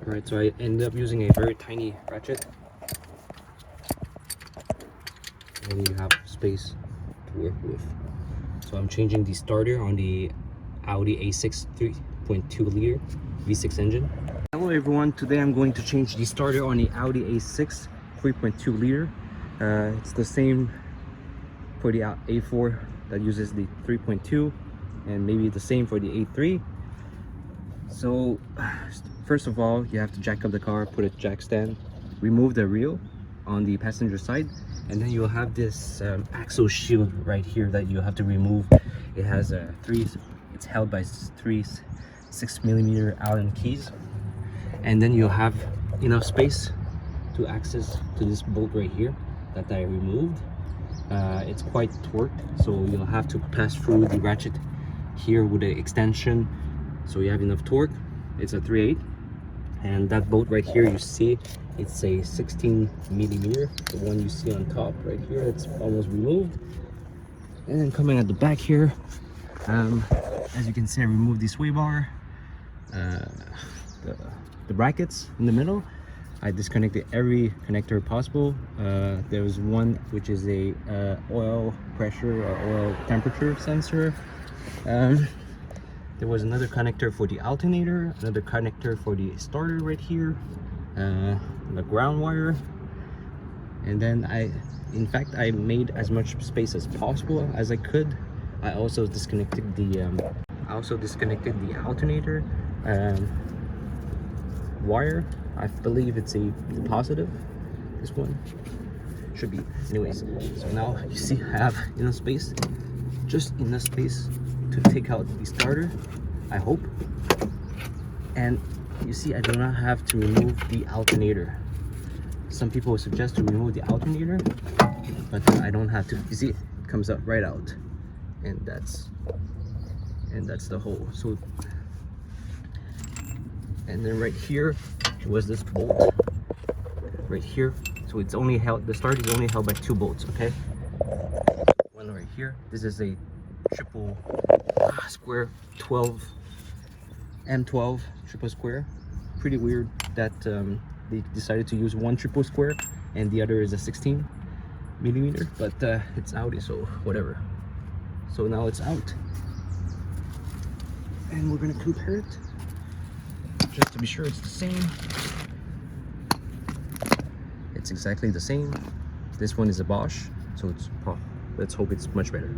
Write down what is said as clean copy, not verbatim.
Alright, so I ended up using a very tiny ratchet, and you have space to work with. So I'm changing the starter on the Audi A6 3.2 liter V6 engine. Hello everyone, today I'm going to change the starter on the Audi A6 3.2 liter. It's the same for the A4 that uses the 3.2, and maybe the same for the A3. So first of all, you have to jack up the car, put a jack stand, remove the wheel on the passenger side, and then you'll have this axle shield right here that you have to remove. It has it's held by three 6mm Allen keys, and then you'll have enough space to access to this bolt right here that I removed. It's quite torqued, so you'll have to pass through the ratchet here with the extension, so you have enough torque. It's a 3/8, and that bolt right here, you see it's a 16mm. The one you see on top right here, it's almost removed. And then coming at the back here, as you can see, I removed the sway bar, the brackets in the middle. I disconnected every connector possible. There was one which is a oil pressure or oil temperature sensor. There was another connector for the alternator, another connector for the starter right here, the ground wire, and then I made as much space as possible as I could. I also disconnected the alternator wire. I believe it's a positive. This one should be. Anyways, so now you see I have enough space, just enough space to take out the starter, I hope. And you see I do not have to remove the alternator. Some people suggest to remove the alternator, but I don't have to. You see, it comes up right out, and that's the hole. So, and then right here was this bolt right here. So it's only held, the starter is only held by 2 bolts. Okay, one right here. This is a triple square 12 M12 triple square. Pretty weird that they decided to use one triple square and the other is a 16mm, but it's Audi, so whatever. So now it's out, and we're gonna compare it just to be sure it's the same. It's exactly the same. This one is a Bosch, so it's let's hope it's much better.